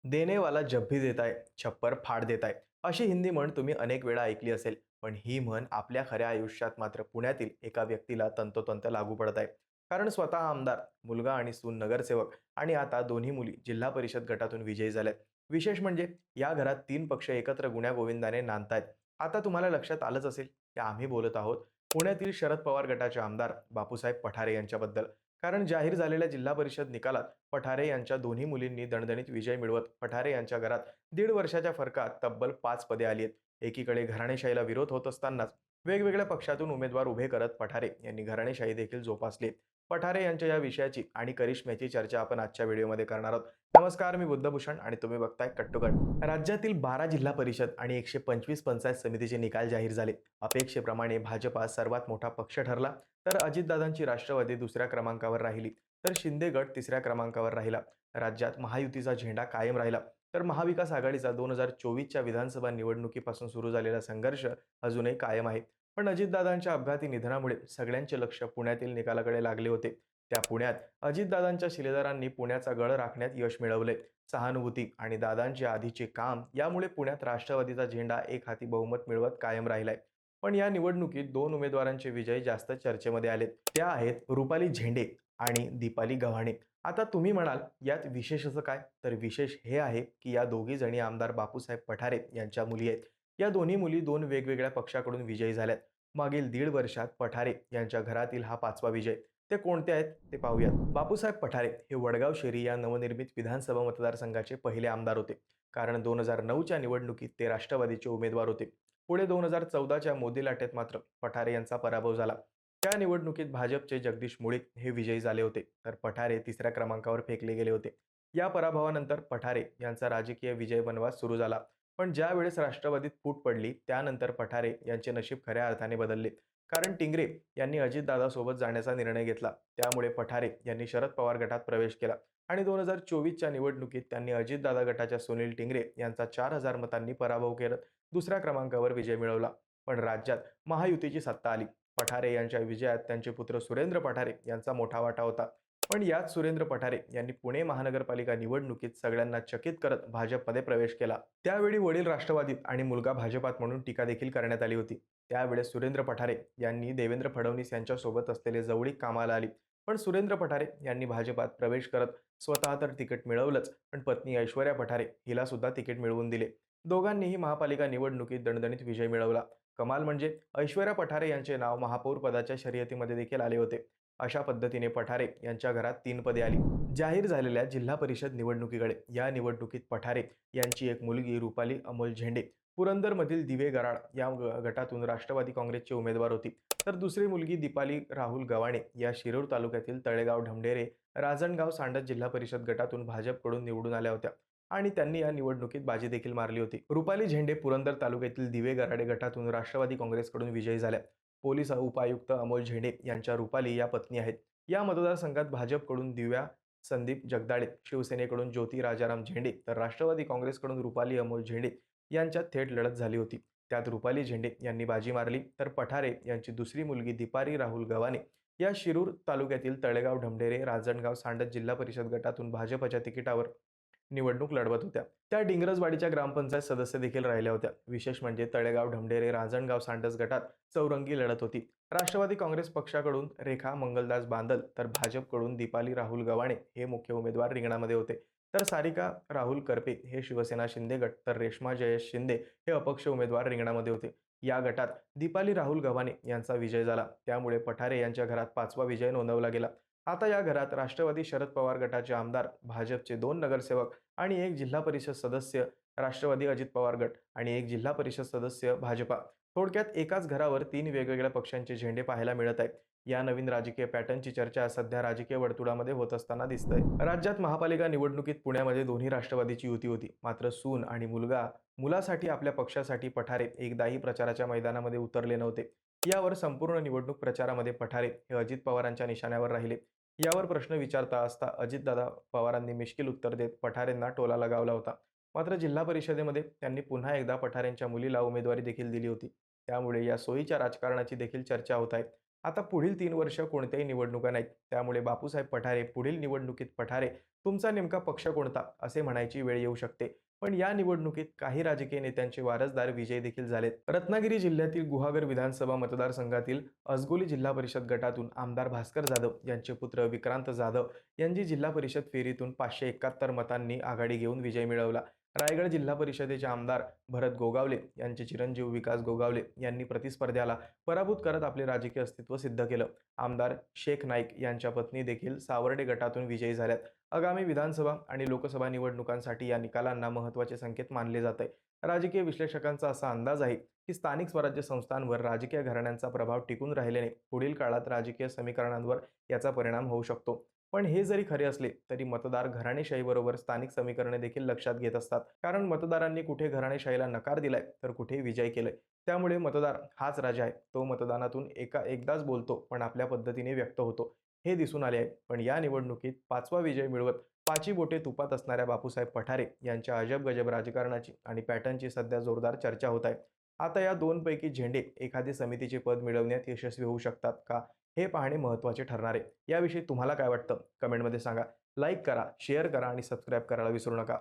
देने वाला जब भी देता है, छप्पर फाड देता है. अशी हिंदी म्हण तुम्ही अनेक वेळा ऐकली असेल. पण ही म्हण आपल्या खऱ्या आयुष्यात मात्र पुण्यातील एका व्यक्तीला तंतोतंत लागू पडत आहे. कारण स्वतः आमदार, मुलगा आणि सून नगरसेवक आणि आता दोन्ही मुली जिल्हा परिषद गटातून विजयी झाल्यात. विशेष म्हणजे या घरात 3 पक्ष एकत्र गुण्यागोविंदाने नांदतायत. आता तुम्हाला लक्षात आलंच असेल की आम्ही बोलत आहोत पुण्यातील शरद पवार गटाचे आमदार बापूसाहेब पठारे यांच्याबद्दल. कारण जाहीर झालेल्या जिल्हा परिषद निकालात पठारे यांच्या दोन्ही मुलींनी दणदणीत विजय मिळवत पठारे यांच्या घरात 1.5 वर्षाच्या फरकात तब्बल 5 पदे आली आहेत. एकीकडे घराणेशाहीला विरोध होत असतानाच वेगवेगळ्या पक्षातून उमेदवार उभे करत पठारे यांनी घराणेशाही देखील जोपासली आहे. पठारे यांच्या या विषयाची आणि करिश्म्याची चर्चा आपण आजच्या व्हिडिओमध्ये करणार आहोत. नमस्कार, मी बुद्धभूषण आणि तुम्ही बघताय कट्टोकट. राज्यातील 12 जिल्हा परिषद आणि 125 पंचायत समितीचे निकाल जाहीर झाले. अपेक्षेप्रमाणे भाजपा सर्वात मोठा पक्ष ठरला, तर अजितदादांची राष्ट्रवादी दुसऱ्या क्रमांकावर राहिली, तर शिंदे गट तिसऱ्या क्रमांकावर राहिला. राज्यात महायुतीचा झेंडा कायम राहिला, तर महाविकास आघाडीचा 2024च्या विधानसभा निवडणुकीपासून सुरू झालेला संघर्ष अजूनही कायम आहे. पण अजितदादांच्या अपघाती निधनामुळे सगळ्यांचे लक्ष पुण्यातील निकालाकडे लागले होते. त्या पुण्यात अजितदादांच्या शिलेदारांनी पुण्याचा गड राखण्यात यश मिळवले. सहानुभूती आणि दादांचे आधीचे काम यामुळे पुण्यात राष्ट्रवादीचा झेंडा एक हाती बहुमत मिळवत कायम राहिलाय. पण या निवडणुकीत 2 उमेदवारांचे विजय जास्त चर्चेमध्ये आलेत. त्या आहेत रुपाली झेंडे आणि दीपाली गव्हाणे. आता तुम्ही म्हणाल, यात विशेष असं काय? तर विशेष हे आहे की या दोघी जणी आमदार बापूसाहेब पठारे यांच्या मुली आहेत. या दोन्ही मुली 2 वेगवेगळ्या पक्षाकडून विजयी झाल्यात. मागील 1.5 वर्षात पठारे यांच्या घरातील हा 5वा विजय. ते कोणते आहेत ते पाहूयात. बापूसाहेब पठारे हे वडगाव शेरी या नवनिर्मित विधानसभा मतदारसंघाचे पहिले आमदार होते. कारण 2009च्या निवडणुकीत ते राष्ट्रवादीचे उमेदवार होते. पुढे 2014च्या मोदी लाटेत मात्र पठारे यांचा पराभव झाला. त्या निवडणुकीत भाजपचे जगदीश मुळीक हे विजयी झाले होते, तर पठारे तिसऱ्या क्रमांकावर फेकले गेले होते. या पराभवानंतर पठारे यांचा राजकीय विजय वनवास सुरू झाला. पण ज्यावेळेस राष्ट्रवादीत फूट पडली त्यानंतर पठारे यांचे नशीब खऱ्या अर्थाने बदलले. कारण टिंगरे यांनी अजितदादासोबत जाण्याचा निर्णय घेतला. त्यामुळे पठारे यांनी शरद पवार गटात प्रवेश केला आणि 2024च्या निवडणुकीत त्यांनी अजितदादा गटाच्या सुनील टिंगरे यांचा 4,000 मतांनी पराभव करत दुसऱ्या क्रमांकावर विजय मिळवला. पण राज्यात महायुतीची सत्ता आली. पठारे यांच्या विजयात त्यांचे पुत्र सुरेंद्र पठारे यांचा मोठा वाटा होता. पण याच सुरेंद्र पठारे यांनी पुणे महानगरपालिका निवडणुकीत सगळ्यांना चकित करत भाजपमध्ये प्रवेश केला. त्यावेळी वडील राष्ट्रवादीत आणि मुलगा भाजपात म्हणून टीका देखील करण्यात आली होती. त्यावेळेस सुरेंद्र पठारे यांनी देवेंद्र फडणवीस यांच्यासोबत असलेले जवळीक कामाला आली. पण सुरेंद्र पठारे यांनी भाजपात प्रवेश करत स्वतः तर तिकीट मिळवलंच, पण पत्नी ऐश्वर्या पठारे हिला सुद्धा तिकीट मिळवून दिले. दोघांनीही महापालिका निवडणुकीत दणदणीत विजय मिळवला. कमाल म्हणजे ऐश्वर्या पठारे यांचे नाव महापौर पदाच्या शर्यतीमध्ये देखील आले होते. अशा पद्धतीने पठारे यांच्या घरात 3 पदे आली. जाहीर झालेल्या जिल्हा परिषद निवडणुकीकडे. या निवडणुकीत पठारे यांची एक मुलगी रुपाली अमोल झेंडे पुरंदरमधील दिवे गराड या गटातून राष्ट्रवादी काँग्रेसची उमेदवार होती. तर दुसरी मुलगी दीपाली राहुल गव्हाणे या शिरूर तालुक्यातील तळेगाव ढमढेरे राजणगाव सांडत जिल्हा परिषद गटातून भाजपकडून निवडून आल्या होत्या आणि त्यांनी या निवडणुकीत बाजी देखील मारली होती. रुपाली झेंडे पुरंदर तालुक्यातील दिवे गराडे गटातून राष्ट्रवादी काँग्रेसकडून विजयी झाल्या. पोलीस उपायुक्त अमोल झेंडे यांच्या रुपाली या पत्नी आहेत. या मतदारसंघात भाजपकडून दिव्या संदीप जगदाळे, शिवसेनेकडून ज्योती राजाराम झेंडे, तर राष्ट्रवादी काँग्रेसकडून रुपाली अमोल झेंडे यांच्यात थेट लढत झाली होती. त्यात रुपाली झेंडे यांनी बाजी मारली, तर पठारे यांची दुसरी मुलगी दीपाली राहुल गव्हाणे या शिरूर तालुक्यातील तळेगाव ढमढेरे राजणगाव सांडत जिल्हा परिषद गटातून भाजपच्या तिकिटावर निवडणूक लढवत होत्या. त्या डिंगरजवाडीच्या ग्रामपंचायत सदस्य देखील राहिल्या होत्या. विशेष म्हणजे तळेगाव ढमढेरे राजणगाव सांडस गटात चौरंगी लढत होती. राष्ट्रवादी काँग्रेस पक्षाकडून रेखा मंगलदास बांदल, तर भाजपकडून दीपाली राहुल गव्हाणे हे मुख्य उमेदवार रिंगणामध्ये होते. तर सारिका राहुल करपे हे शिवसेना शिंदे गट, तर रेश्मा जयेश शिंदे हे अपक्ष उमेदवार रिंगणामध्ये होते. या गटात दीपाली राहुल गव्हाणे यांचा विजय झाला. त्यामुळे पठारे यांच्या घरात 5वा विजय नोंदवला गेला. आता या घरात राष्ट्रवादी शरद पवार गटाचे आमदार, भाजपचे 2 नगरसेवक आणि 1 जिल्हा परिषद सदस्य राष्ट्रवादी अजित पवार गट आणि 1 जिल्हा परिषद सदस्य भाजपा. थोडक्यात एकाच घरावर 3 वेगवेगळ्या पक्षांचे झेंडे पाहायला मिळत आहेत. या नवीन राजकीय पॅटर्नची चर्चा सध्या राजकीय वर्तुळामध्ये होत असताना दिसतंय. राज्यात महापालिका निवडणुकीत पुण्यामध्ये दोन्ही राष्ट्रवादीची युती होती. मात्र सून आणि मुलासाठी आपल्या पक्षासाठी पठारे एकदाही प्रचाराच्या मैदानामध्ये उतरले नव्हते. यावर संपूर्ण निवडणूक प्रचारामध्ये पठारे हे अजित पवारांच्या निशाण्यावर राहिले. यावर प्रश्न विचारता असता अजितदादा पवारांनी मिश्किल उत्तर देत पठारेंना टोला लगावला होता. मात्र जिल्हा परिषदेमध्ये त्यांनी पुन्हा एकदा पठारेंच्या मुलीला उमेदवारी देखील दिली होती. त्यामुळे या सोयीच्या राजकारणाची देखील चर्चा होत आहे. आता पुढील 3 वर्ष कोणत्याही निवडणुका नाहीत. त्यामुळे बापूसाहेब पठारे पुढील निवडणुकीत पठारे, तुमचा नेमका पक्ष कोणता? असे म्हणायची वेळ येऊ शकते. पण या निवडणुकीत काही राजकीय नेत्यांचे वारसदार विजयी देखील झालेत. रत्नागिरी जिल्ह्यातील गुहागर विधानसभा मतदारसंघातील अजगोली जिल्हा परिषद गटातून आमदार भास्कर जाधव यांचे पुत्र विक्रांत जाधव यांनी जिल्हा परिषद फेरीतून 571 मतांनी आघाडी घेऊन विजय मिळवला. रायगड जिल्हा परिषदेचे आमदार भरत गोगावले यांचे चिरंजीव विकास गोगावले यांनी प्रतिस्पर्ध्याला पराभूत करत आपले राजकीय अस्तित्व सिद्ध केलं. आमदार शेख नाईक यांच्या पत्नी देखील सावर्डे गटातून विजयी झाल्यात. आगामी विधानसभा आणि लोकसभा निवडणुकांसाठी या निकालांना महत्त्वाचे संकेत मानले जात आहे. राजकीय विश्लेषकांचा असा अंदाज आहे की स्थानिक स्वराज्य संस्थांवर राजकीय घराण्यांचा प्रभाव टिकून राहिल्याने पुढील काळात राजकीय समीकरणांवर याचा परिणाम होऊ शकतो. पण हे जरी खरे असले तरी मतदार घराणेशाहीबरोबर स्थानिक समीकरणे देखील लक्षात घेत असतात. कारण मतदारांनी कुठे घराणेशाहीला नकार दिलाय तर कुठे विजय केलाय. त्यामुळे मतदार हाच राजा आहे. तो मतदानातून एकदाच बोलतो पण आपल्या पद्धतीने व्यक्त होतो. हे दिसून आले आहे. पण या निवडणुकीत 5वा विजय मिळवत 5ही बोटे तुपात असणाऱ्या बापूसाहेब पठारे यांच्या अजब-गजब राजकारणाची आणि पॅटर्नची सध्या जोरदार चर्चा होत आहे. आता या दोनपैकी झेंडे एखादी समितीचे पद मिळवण्यात यशस्वी होऊ शकतात का? हे पाहणे महत्त्वाचे ठरणार आहे. याविषयी तुम्हाला काय वाटतं? कमेंटमध्ये सांगा. लाईक करा, शेअर करा आणि सबस्क्राईब करायला विसरू नका.